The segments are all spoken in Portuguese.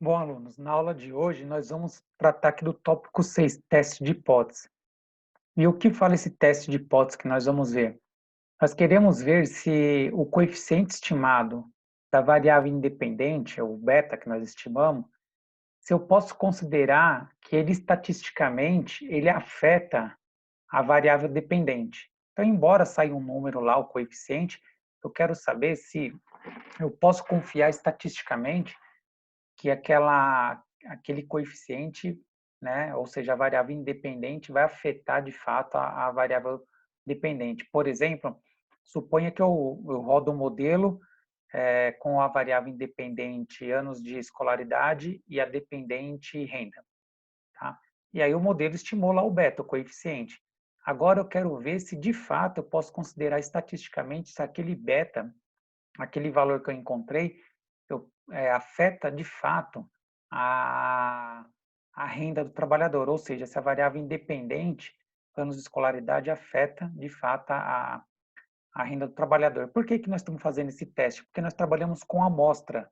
Bom, alunos, na aula de hoje nós vamos tratar aqui do tópico 6, teste de hipótese. E o que fala esse teste de hipótese que nós vamos ver? Nós queremos ver se o coeficiente estimado da variável independente, ou beta que nós estimamos, se eu posso considerar que ele estatisticamente ele afeta a variável dependente. Então, embora saia um número lá, o coeficiente, eu quero saber se eu posso confiar estatisticamente que aquele coeficiente, né, ou seja, a variável independente vai afetar de fato a variável dependente. Por exemplo, suponha que eu rodo um modelo com a variável independente anos de escolaridade e a dependente renda. Tá? E aí o modelo estimula o beta, o coeficiente. Agora eu quero ver se de fato eu posso considerar estatisticamente se aquele beta, aquele valor que eu encontrei, afeta de fato a, a renda do trabalhador, ou seja, se a variável independente, anos de escolaridade, afeta de fato a renda do trabalhador. Por que nós estamos fazendo esse teste? Porque nós trabalhamos com amostra.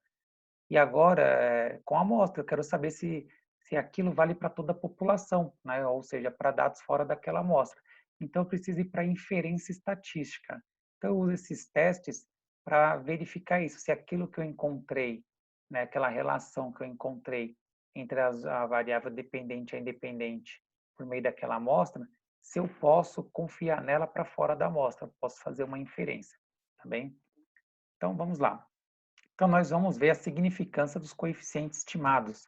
E agora, com a amostra, eu quero saber se aquilo vale para toda a população, né? Ou seja, para dados fora daquela amostra. Então, eu preciso ir para a inferência estatística. Então, eu uso esses testes para verificar isso, se aquilo que eu encontrei, né, aquela relação que eu encontrei entre a variável dependente e a independente por meio daquela amostra, se eu posso confiar nela para fora da amostra, eu posso fazer uma inferência, tá bem? Então, vamos lá. Então, nós vamos ver a significância dos coeficientes estimados,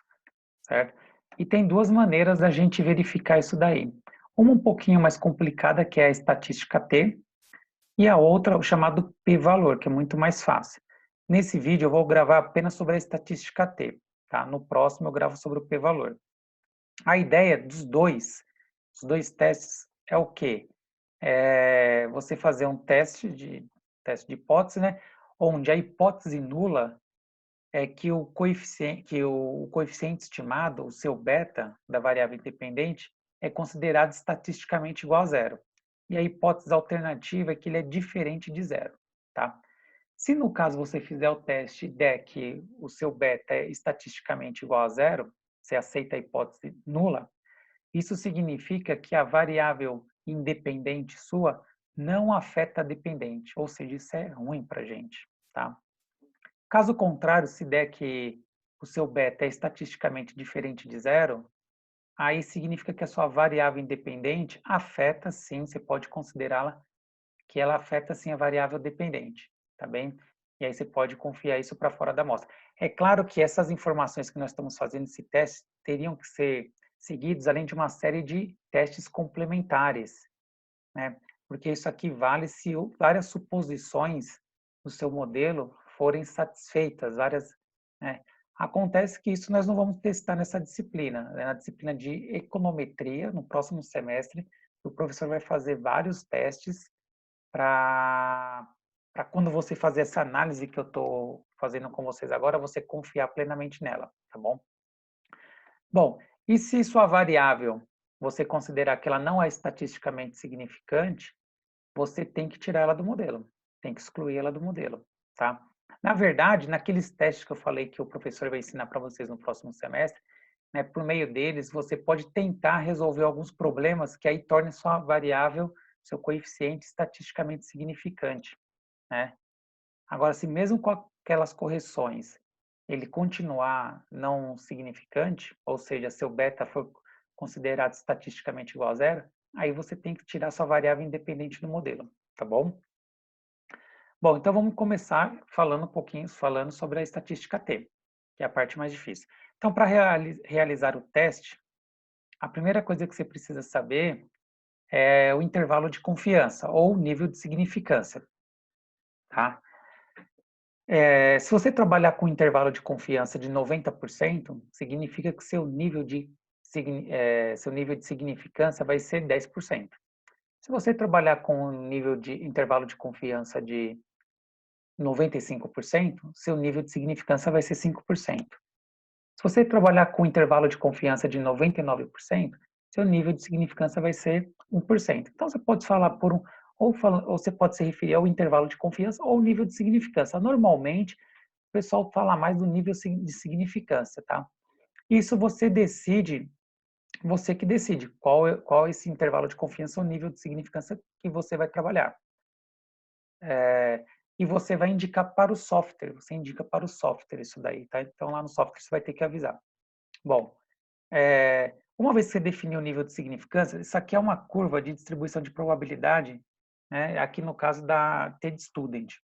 certo? E tem duas maneiras da gente verificar isso daí. Uma um pouquinho mais complicada, que é a estatística T, e a outra, o chamado p-valor, que é muito mais fácil. Nesse vídeo, eu vou gravar apenas sobre a estatística T, tá? No próximo, eu gravo sobre o p-valor. A ideia dos dois testes, é o quê? É você fazer um teste de hipótese, né? Onde a hipótese nula é que o coeficiente estimado, o seu beta da variável independente, é considerado estatisticamente igual a zero. E a hipótese alternativa é que ele é diferente de zero, tá? Se no caso você fizer o teste e der que o seu beta é estatisticamente igual a zero, você aceita a hipótese nula, isso significa que a variável independente sua não afeta a dependente, ou seja, isso é ruim para a gente, tá? Caso contrário, se der que o seu beta é estatisticamente diferente de zero, aí significa que a sua variável independente afeta sim, você pode considerá-la que ela afeta sim a variável dependente, tá bem? E aí você pode confiar isso para fora da amostra. É claro que essas informações que nós estamos fazendo esse teste teriam que ser seguidos além de uma série de testes complementares, né? Porque isso aqui vale se várias suposições do seu modelo forem satisfeitas, né? Acontece que isso nós não vamos testar nessa disciplina, né? Na disciplina de econometria, no próximo semestre, o professor vai fazer vários testes para quando você fazer essa análise que eu estou fazendo com vocês agora, você confiar plenamente nela, tá bom? Bom, e se sua variável você considerar que ela não é estatisticamente significante, você tem que tirar ela do modelo, tem que excluir ela do modelo, tá? Na verdade, naqueles testes que eu falei que o professor vai ensinar para vocês no próximo semestre, né, por meio deles, você pode tentar resolver alguns problemas que aí tornem sua variável, seu coeficiente estatisticamente significante, né? Agora, se mesmo com aquelas correções ele continuar não significante, ou seja, seu beta for considerado estatisticamente igual a zero, aí você tem que tirar sua variável independente do modelo, tá bom? Bom, então vamos começar falando sobre a estatística T, que é a parte mais difícil. Então, para realizar o teste, a primeira coisa que você precisa saber é o intervalo de confiança ou nível de significância, tá? Se você trabalhar com intervalo de confiança de 90%, significa que seu nível de significância vai ser 10%. Se você trabalhar com um nível de intervalo de confiança de 95%, seu nível de significância vai ser 5%. Se você trabalhar com intervalo de confiança de 99%, seu nível de significância vai ser 1%. Então, você pode falar ou você pode se referir ao intervalo de confiança ou nível de significância. Normalmente, pessoal fala mais do nível de significância, tá? Isso você decide, você que decide qual é esse intervalo de confiança ou nível de significância que você vai trabalhar. E você vai indicar para o software, você indica para o software isso daí, tá? Então lá no software você vai ter que avisar. Bom, uma vez que você definiu o nível de significância, isso aqui é uma curva de distribuição de probabilidade, né? Aqui no caso da TED-Student.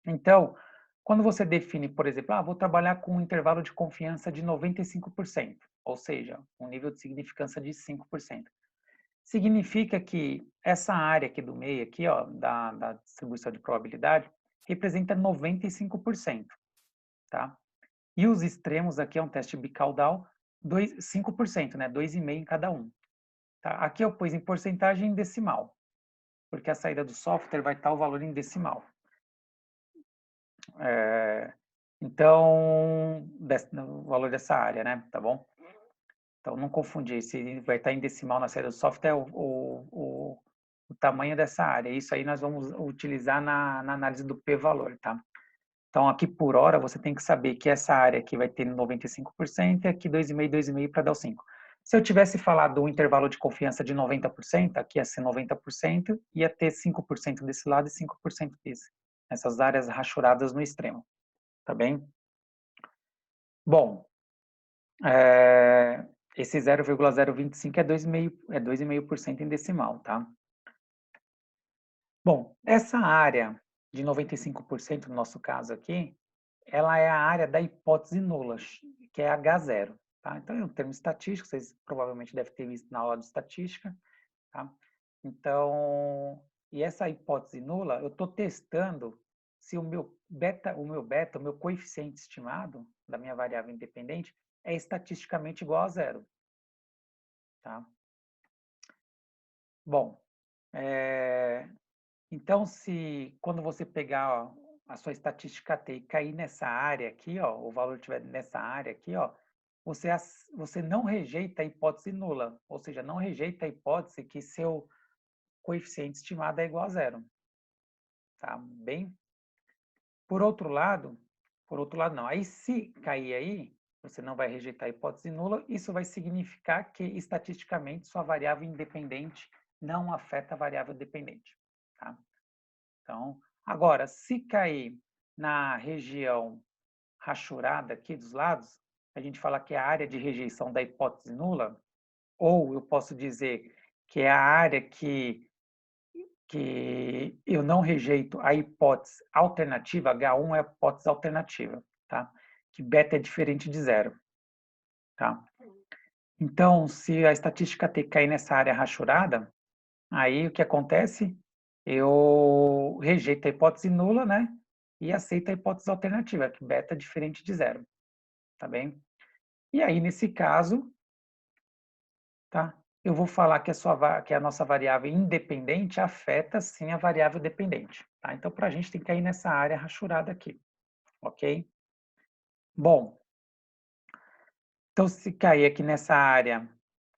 Então, quando você define, por exemplo, vou trabalhar com um intervalo de confiança de 95%, ou seja, um nível de significância de 5%. Significa que essa área aqui do meio, aqui, ó, da distribuição de probabilidade, representa 95%, tá? E os extremos aqui é um teste bicaudal, 5%, né? 2,5 em cada um. Tá? Aqui eu pus em porcentagem em decimal, porque a saída do software vai estar o valor em decimal. Então, o valor dessa área, né? Tá bom? Então, não confundir, se vai estar em decimal na saída do software, é o tamanho dessa área. Isso aí nós vamos utilizar na análise do p-valor, tá? Então, aqui por hora, você tem que saber que essa área aqui vai ter 95% e aqui 2,5, 2,5 para dar o 5. Se eu tivesse falado um intervalo de confiança de 90%, aqui ia ser 90%, ia ter 5% desse lado e 5% desse. Essas áreas rachuradas no extremo, tá bem? Bom, esse 0,025 é 2,5% em decimal, tá? Bom, essa área de 95% no nosso caso aqui, ela é a área da hipótese nula, que é H0, tá? Então, é um termo estatístico, vocês provavelmente devem ter visto na aula de estatística, tá? Então, e essa hipótese nula, eu estou testando se o meu coeficiente estimado da minha variável independente é estatisticamente igual a zero, tá? Bom, então, quando você pegar a sua estatística T e cair nessa área aqui, ó, o valor estiver nessa área aqui, ó, você não rejeita a hipótese nula, ou seja, não rejeita a hipótese que seu coeficiente estimado é igual a zero. Tá bem? Por outro lado não. Aí se cair aí, você não vai rejeitar a hipótese nula, isso vai significar que estatisticamente sua variável independente não afeta a variável dependente, tá? Então, agora, se cair na região rachurada aqui dos lados, a gente fala que é a área de rejeição da hipótese nula, ou eu posso dizer que é a área que eu não rejeito a hipótese alternativa, H1 é a hipótese alternativa, tá? Que beta é diferente de zero, tá? Então, se a estatística T cair nessa área rachurada, aí o que acontece? Eu rejeito a hipótese nula, né? E aceito a hipótese alternativa, que beta é diferente de zero, tá bem? E aí, nesse caso, tá? Eu vou falar que a nossa variável independente afeta, sim, a variável dependente, tá? Então, para a gente tem que cair nessa área rachurada aqui, ok? Bom, então, se cair aqui nessa área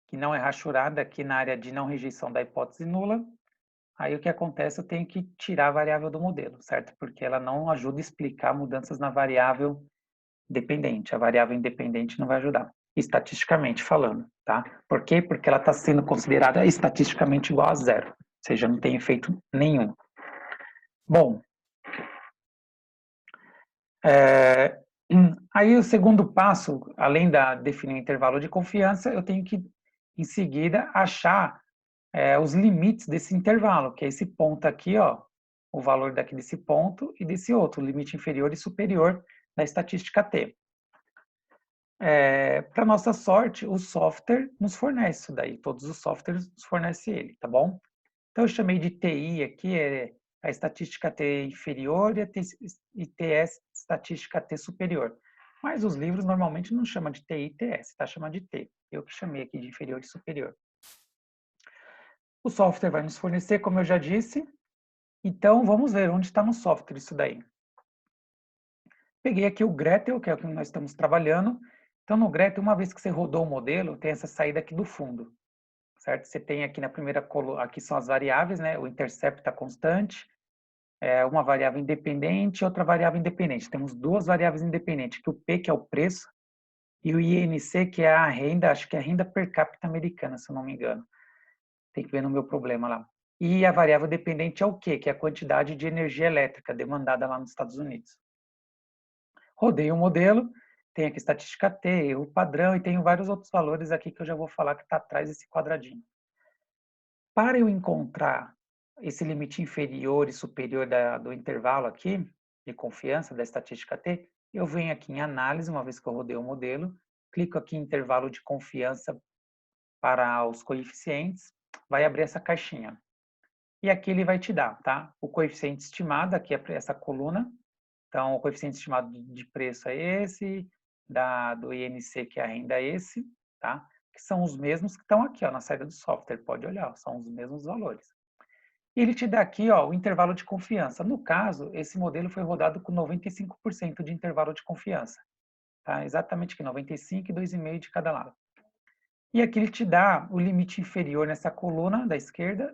que não é rachurada, aqui na área de não rejeição da hipótese nula, aí o que acontece? Eu tenho que tirar a variável do modelo, certo? Porque ela não ajuda a explicar mudanças na variável dependente. A variável independente não vai ajudar, estatisticamente falando, tá? Por quê? Porque ela está sendo considerada estatisticamente igual a zero, ou seja, não tem efeito nenhum. Bom, aí o segundo passo, além da definir o intervalo de confiança, eu tenho que, em seguida, achar os limites desse intervalo, que é esse ponto aqui, ó, o valor daqui desse ponto e desse outro, o limite inferior e superior da estatística T. Para nossa sorte, o software nos fornece isso daí, todos os softwares nos fornecem ele, tá bom? Então, eu chamei de TI aqui, a estatística T inferior e TS, estatística T superior. Mas os livros normalmente não chamam de TI e TS, tá? Chama de T. Eu que chamei aqui de inferior e superior. O software vai nos fornecer, como eu já disse. Então, vamos ver onde está no software isso daí. Peguei aqui o Gretel, que é o que nós estamos trabalhando. Então, no Gretel, uma vez que você rodou o modelo, tem essa saída aqui do fundo, certo? Você tem aqui na primeira coluna, aqui são as variáveis, né? O intercept está constante, uma variável independente e outra variável independente. Temos duas variáveis independentes, que o P, que é o preço, e o INC, que é a renda, acho que é a renda per capita americana, se eu não me engano. Tem que ver no meu problema lá. E a variável dependente é o quê? Que é a quantidade de energia elétrica demandada lá nos Estados Unidos. Rodei o modelo, tem aqui estatística T, o padrão, e tenho vários outros valores aqui que eu já vou falar que está atrás desse quadradinho. Para eu encontrar esse limite inferior e superior do intervalo aqui, de confiança da estatística T, eu venho aqui em análise, uma vez que eu rodei o modelo, clico aqui em intervalo de confiança para os coeficientes, vai abrir essa caixinha. E aqui ele vai te dar, tá? O coeficiente estimado, aqui é essa coluna. Então, o coeficiente estimado de preço é esse, do INC, que é a renda, é esse, tá? Que são os mesmos que estão aqui, ó, na saída do software. Pode olhar, ó, são os mesmos valores. E ele te dá aqui, ó, o intervalo de confiança. No caso, esse modelo foi rodado com 95% de intervalo de confiança, tá? Exatamente aqui, 95 e 2,5 de cada lado. E aqui ele te dá o limite inferior nessa coluna da esquerda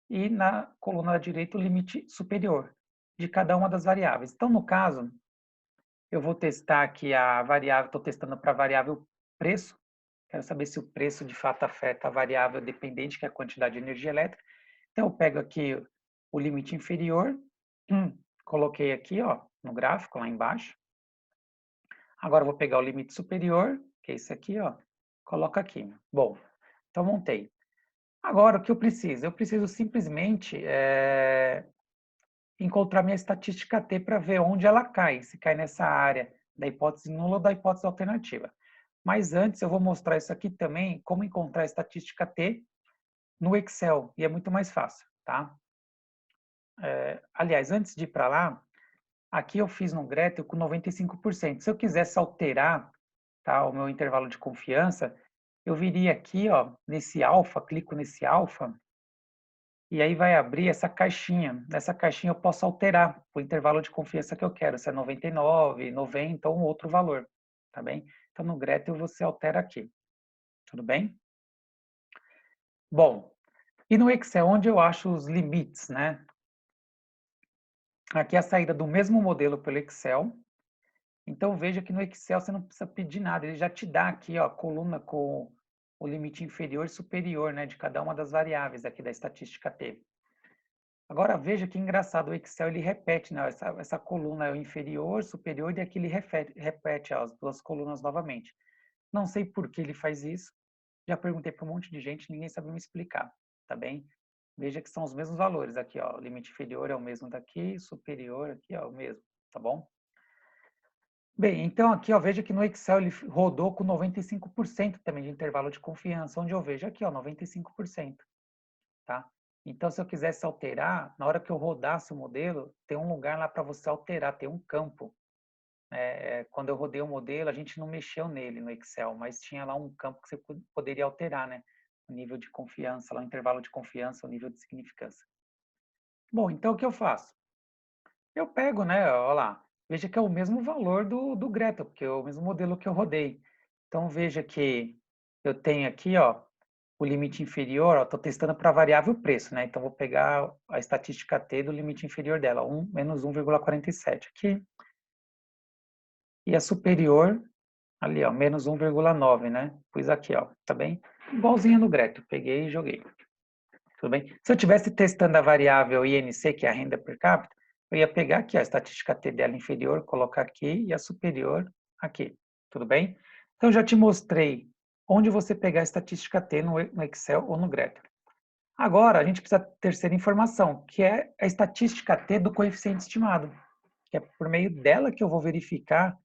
e na coluna da direita o limite superior de cada uma das variáveis. Então, no caso, eu vou testar aqui a variável, estou testando para a variável preço. Quero saber se o preço de fato afeta a variável dependente, que é a quantidade de energia elétrica. Então, eu pego aqui o limite inferior, coloquei aqui, ó, no gráfico, lá embaixo. Agora, eu vou pegar o limite superior, que é esse aqui, ó, coloco aqui. Bom, então montei. Agora, o que eu preciso? Eu preciso simplesmente encontrar minha estatística T para ver onde ela cai, se cai nessa área da hipótese nula ou da hipótese alternativa. Mas antes, eu vou mostrar isso aqui também, como encontrar a estatística T no Excel, e é muito mais fácil, tá? Aliás, antes de ir para lá, aqui eu fiz no Gretel com 95%. Se eu quisesse alterar, tá, o meu intervalo de confiança, eu viria aqui, ó, nesse alfa, clico nesse alfa, e aí vai abrir essa caixinha. Nessa caixinha eu posso alterar o intervalo de confiança que eu quero, se é 99, 90 ou um outro valor, tá bem? Então no Gretel você altera aqui, tudo bem? Bom, e no Excel, onde eu acho os limites, né? Aqui é a saída do mesmo modelo pelo Excel. Então veja que no Excel você não precisa pedir nada, ele já te dá aqui, ó, a coluna com o limite inferior e superior, né, de cada uma das variáveis aqui da estatística T. Agora veja que engraçado, o Excel ele repete, né, essa coluna é o inferior, superior, e aqui ele repete ó, as duas colunas novamente. Não sei por que ele faz isso, já perguntei para um monte de gente, ninguém sabe me explicar, tá bem? Veja que são os mesmos valores aqui, ó, o limite inferior é o mesmo daqui, superior aqui é o mesmo, tá bom? Bem, então aqui, ó, veja que no Excel ele rodou com 95% também de intervalo de confiança, onde eu vejo aqui, ó, 95%, tá? Então, se eu quisesse alterar, na hora que eu rodasse o modelo, tem um lugar lá para você alterar, tem um campo. Quando eu rodei o modelo, a gente não mexeu nele no Excel, mas tinha lá um campo que você poderia alterar, né? O nível de confiança, lá o intervalo de confiança, o nível de significância. Bom, então o que eu faço? Eu pego, né, olha lá, veja que é o mesmo valor do Gretel, porque é o mesmo modelo que eu rodei. Então, veja que eu tenho aqui, ó, o limite inferior, estou testando para a variável preço, né? Então, vou pegar a estatística T do limite inferior dela, menos 1,47 aqui. E a superior, ali, ó, menos 1,9, né? Pus aqui, ó, tá bem? Igualzinho no Gretel, peguei e joguei. Tudo bem? Se eu estivesse testando a variável INC, que é a renda per capita, eu ia pegar aqui a estatística T dela inferior, colocar aqui, e a superior aqui. Tudo bem? Então, eu já te mostrei onde você pegar a estatística T no Excel ou no Gretel. Agora, a gente precisa da terceira informação, que é a estatística T do coeficiente estimado, que é por meio dela que eu vou verificar,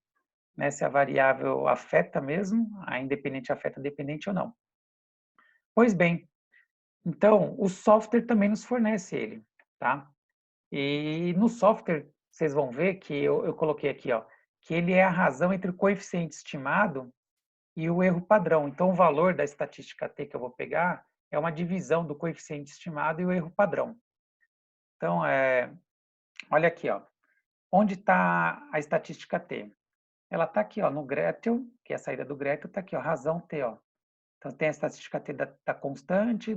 né, se a variável afeta mesmo, a independente afeta a dependente ou não. Pois bem, então, o software também nos fornece ele, tá? E no software, vocês vão ver que eu coloquei aqui, ó, que ele é a razão entre o coeficiente estimado e o erro padrão. Então, o valor da estatística T que eu vou pegar é uma divisão do coeficiente estimado e o erro padrão. Então, olha aqui, ó, onde está a estatística T? Ela está aqui, ó, no Gretel, que é a saída do Gretel, está aqui, ó, razão T, ó. Então, tem a estatística T da constante,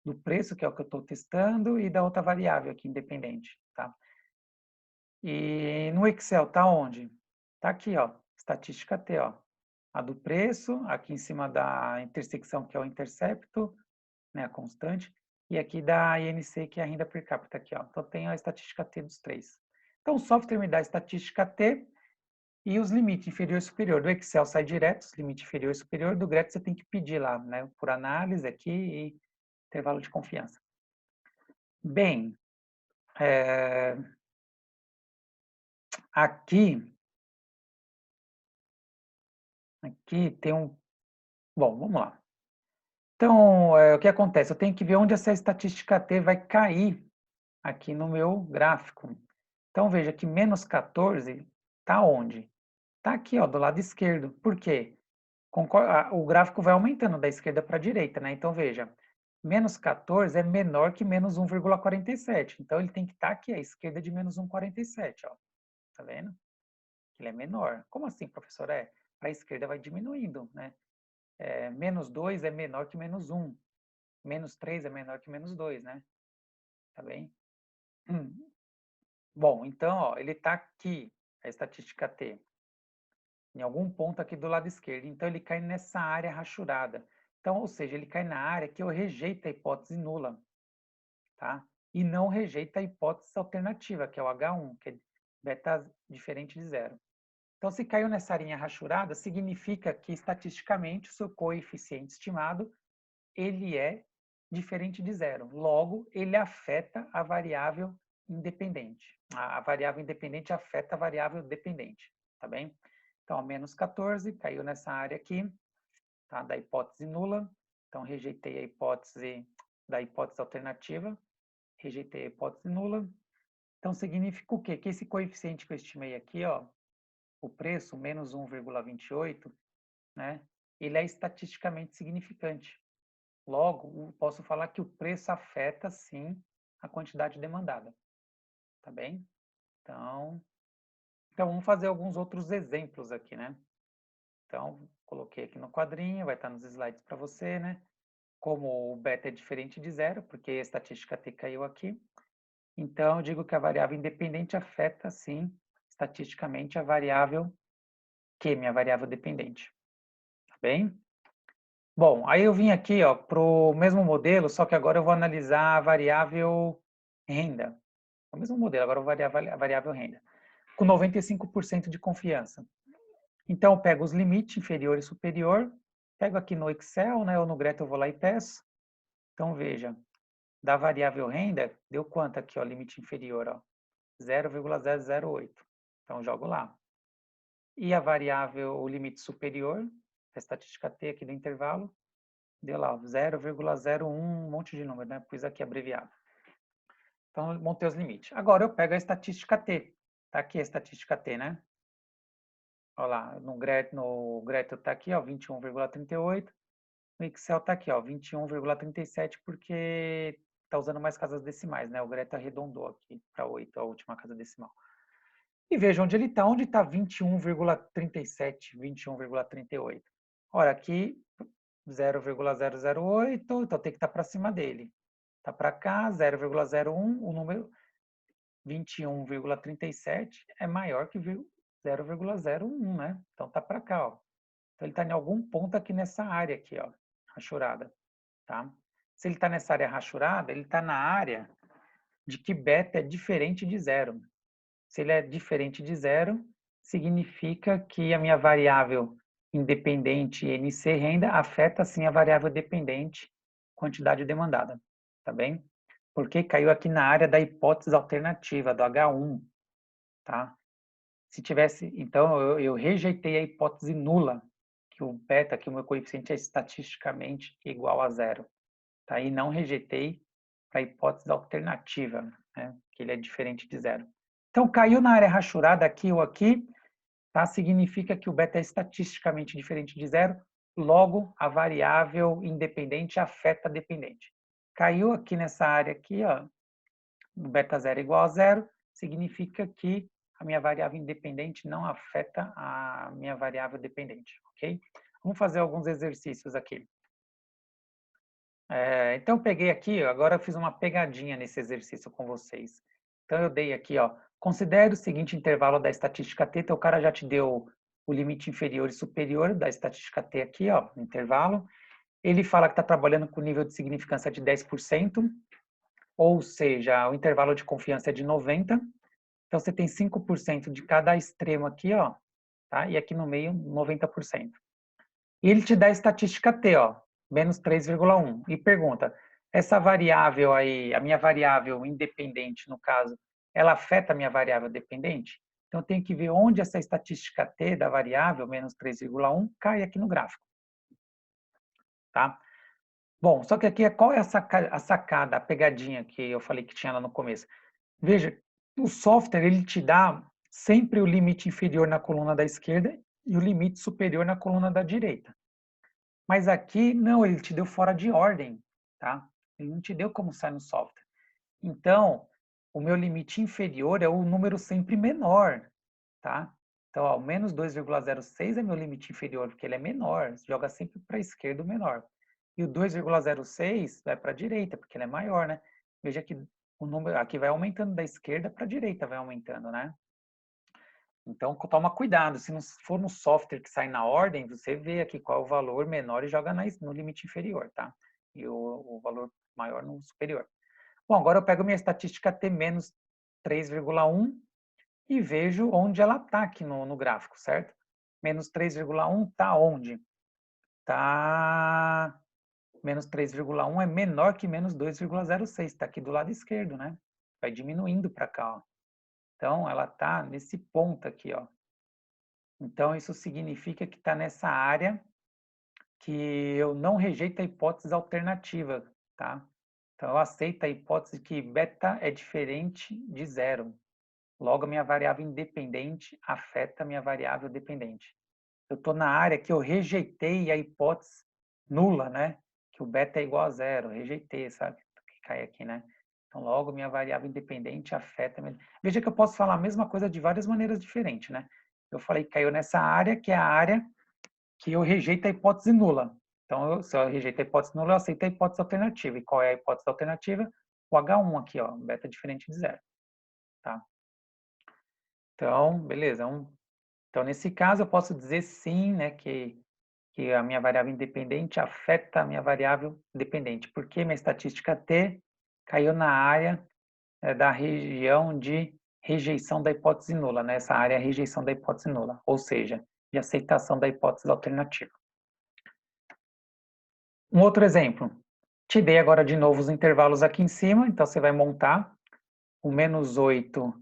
do preço, que é o que eu estou testando, e da outra variável aqui, independente, tá? E no Excel, tá onde? Tá aqui, ó, estatística T, ó. A do preço, aqui em cima da intersecção, que é o intercepto, né, a constante, e aqui da INC, que é a renda per capita, aqui, ó. Então, tem a estatística T dos três. Então, o software me dá a estatística T e os limites inferior e superior. Do Excel sai direto, os limites inferior e superior. Do Greto, você tem que pedir lá, né, por análise aqui e intervalo de confiança. Bem, aqui tem um... Bom, vamos lá. Então, o que acontece? Eu tenho que ver onde essa estatística T vai cair aqui no meu gráfico. Então, veja que menos 14 está onde? Está aqui, ó, do lado esquerdo. Por quê? O gráfico vai aumentando da esquerda para a direita, né? Então, veja, menos 14 é menor que menos 1,47. Então, ele tem que estar aqui à esquerda de menos 1,47, ó. Tá vendo? Ele é menor. Como assim, professor? Para a esquerda vai diminuindo, né? Menos 2 é menor que menos 1. Menos 3 é menor que menos 2, né? Tá bem? Bom, então, ó, ele está aqui, a estatística T, em algum ponto aqui do lado esquerdo. Então, ele cai nessa área rachurada. Então, ou seja, ele cai na área que eu rejeito a hipótese nula, tá? E não rejeita a hipótese alternativa, que é o H1, que é beta diferente de zero. Então, se caiu nessa área rachurada, significa que, estatisticamente, o seu coeficiente estimado, ele é diferente de zero. Logo, ele afeta a variável independente. A variável independente afeta a variável dependente, tá bem? Então, menos 14 caiu nessa área aqui, tá? Da hipótese nula. Então, rejeitei a hipótese da hipótese alternativa, rejeitei a hipótese nula. Então, significa o quê? Que esse coeficiente que eu estimei aqui, ó, o preço, menos 1,28, né? Ele é estatisticamente significante. Logo, posso falar que o preço afeta, sim, a quantidade demandada. Tá bem? Então, vamos fazer alguns outros exemplos aqui, né? Então, coloquei aqui no quadrinho, vai estar nos slides para você, né? Como o beta é diferente de zero, porque a estatística T caiu aqui. Então, eu digo que a variável independente afeta, sim, estatisticamente a variável Q, minha variável dependente. Tá bem? Bom, aí eu vim aqui para o mesmo modelo, só que agora eu vou analisar a variável renda. O mesmo modelo, agora eu vou variar a variável renda. Com 95% de confiança. Então, eu pego os limites inferior e superior, pego aqui no Excel, né, ou no Greto eu vou lá e peço. Então, veja, da variável renda, deu quanto aqui, ó, limite inferior, ó? 0,008. Então, jogo lá. E a variável, o limite superior, a estatística T aqui do intervalo, deu lá 0,01, um monte de número, né? Pus aqui abreviado. Então, montei os limites. Agora eu pego a estatística T. Tá aqui a estatística T, né? Olha lá, no Gretel tá aqui, ó, 21,38. No Excel tá aqui, ó, 21,37, porque tá usando mais casas decimais, né? O Gretel arredondou aqui para 8, a última casa decimal. E veja onde ele está. Onde está 21,37, 21,38? Ora, aqui 0,008, então tem que estar para cima dele. Está para cá, 0,01, o número 21,37 é maior que 0,01, né? Então está para cá, ó. Então ele está em algum ponto aqui nessa área aqui, ó, rachurada, tá? Se ele está nessa área rachurada, ele está na área de que beta é diferente de zero. Se ele é diferente de zero, significa que a minha variável independente NC renda afeta sim a variável dependente quantidade demandada, tá bem? Porque caiu aqui na área da hipótese alternativa, do H1, tá? Se tivesse, então eu rejeitei a hipótese nula, que o beta, que o meu coeficiente é estatisticamente igual a zero, tá? E não rejeitei a hipótese alternativa, né? Que ele é diferente de zero. Então, caiu na área rachurada aqui ou aqui, tá? Significa que o beta é estatisticamente diferente de zero, logo a variável independente afeta a dependente. Caiu aqui nessa área aqui, ó, no beta zero igual a zero, significa que a minha variável independente não afeta a minha variável dependente, ok? Vamos fazer alguns exercícios aqui. Então, eu peguei aqui, agora eu fiz uma pegadinha nesse exercício com vocês. Então, eu dei aqui, ó, considere o seguinte intervalo da estatística T, então o cara já te deu o limite inferior e superior da estatística T aqui, ó, no intervalo. Ele fala que está trabalhando com nível de significância de 10%, ou seja, o intervalo de confiança é de 90%. Então, você tem 5% de cada extremo aqui, ó, tá? E aqui no meio, 90%. E ele te dá a estatística T, ó, menos 3,1. E pergunta, essa variável aí, a minha variável independente, no caso, ela afeta a minha variável dependente? Então, eu tenho que ver onde essa estatística T da variável, menos 3,1, cai aqui no gráfico. Tá? Bom, só que aqui, qual é a sacada, a pegadinha que eu falei que tinha lá no começo? Veja, o software, ele te dá sempre o limite inferior na coluna da esquerda e o limite superior na coluna da direita. Mas aqui, não, ele te deu fora de ordem, tá? Ele não te deu como sai no software. Então, o meu limite inferior é o número sempre menor, tá? Então, ó, o menos 2,06 é meu limite inferior, porque ele é menor. Você joga sempre para a esquerda o menor. E o 2,06 vai para a direita, porque ele é maior, né? Veja que o número aqui vai aumentando da esquerda para a direita, vai aumentando, né? Então, toma cuidado. Se não for no software que sai na ordem, você vê aqui qual é o valor menor e joga no limite inferior, tá? E o valor maior no superior. Bom, agora eu pego minha estatística T menos 3,1 e vejo onde ela está aqui no gráfico, certo? Menos 3,1 está onde? Tá... Menos 3,1 é menor que menos 2,06. Está aqui do lado esquerdo, né? Vai diminuindo para cá, ó. Então, ela está nesse ponto aqui, ó. Então, isso significa que está nessa área que eu não rejeito a hipótese alternativa, tá? Então, eu aceito a hipótese que beta é diferente de zero. Logo, a minha variável independente afeta a minha variável dependente. Eu estou na área que eu rejeitei a hipótese nula, né? Que o beta é igual a zero. Rejeitei, sabe? Que cai aqui, né? Então, logo, minha variável independente afeta... Veja que eu posso falar a mesma coisa de várias maneiras diferentes, né? Eu falei que caiu nessa área, que é a área que eu rejeito a hipótese nula. Então, se eu rejeito a hipótese nula, eu aceito a hipótese alternativa. E qual é a hipótese alternativa? O H1 aqui, ó, beta diferente de zero. Tá? Então, beleza. Então, nesse caso, eu posso dizer sim, né, que a minha variável independente afeta a minha variável dependente, porque minha estatística T caiu na área da região de rejeição da hipótese nula, né? Essa área é a rejeição da hipótese nula, ou seja, de aceitação da hipótese alternativa. Um outro exemplo. Te dei agora de novo os intervalos aqui em cima, então você vai montar. O menos 8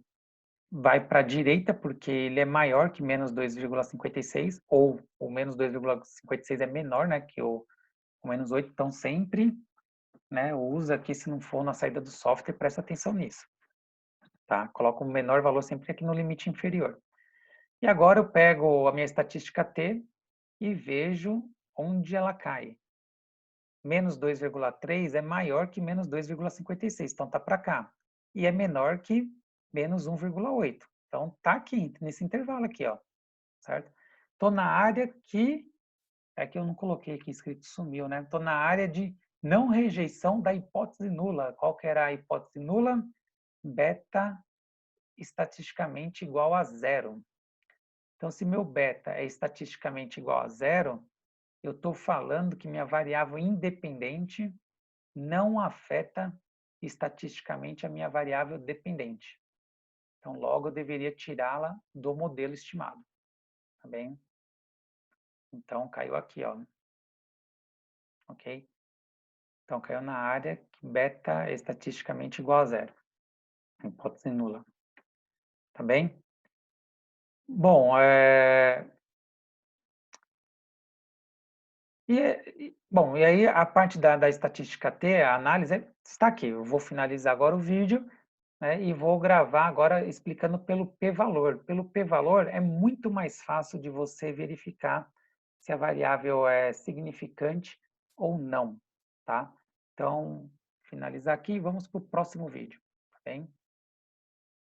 vai para a direita, porque ele é maior que menos 2,56, ou o menos 2,56 é menor, né, que o menos 8. Então, sempre, né, usa aqui, se não for na saída do software, presta atenção nisso. Tá? Coloca o menor valor sempre aqui no limite inferior. E agora eu pego a minha estatística T e vejo onde ela cai. Menos 2,3 é maior que menos 2,56, então tá para cá. E é menor que menos 1,8. Então tá aqui, nesse intervalo aqui, ó. Certo? Tô na área que... É que eu não coloquei aqui escrito, sumiu, né? Tô na área de não rejeição da hipótese nula. Qual que era a hipótese nula? Beta estatisticamente igual a zero. Então, se meu beta é estatisticamente igual a zero, eu estou falando que minha variável independente não afeta estatisticamente a minha variável dependente. Então, logo, eu deveria tirá-la do modelo estimado. Tá bem? Então, caiu aqui, ó. Ok? Então, caiu na área que beta é estatisticamente igual a zero. Hipótese nula. Tá bem? Bom, bom, e aí a parte da estatística T, a análise, está aqui. Eu vou finalizar agora o vídeo, né, e vou gravar agora explicando pelo p-valor. Pelo p-valor é muito mais fácil de você verificar se a variável é significante ou não, tá? Então, finalizar aqui e vamos para o próximo vídeo, tá bem?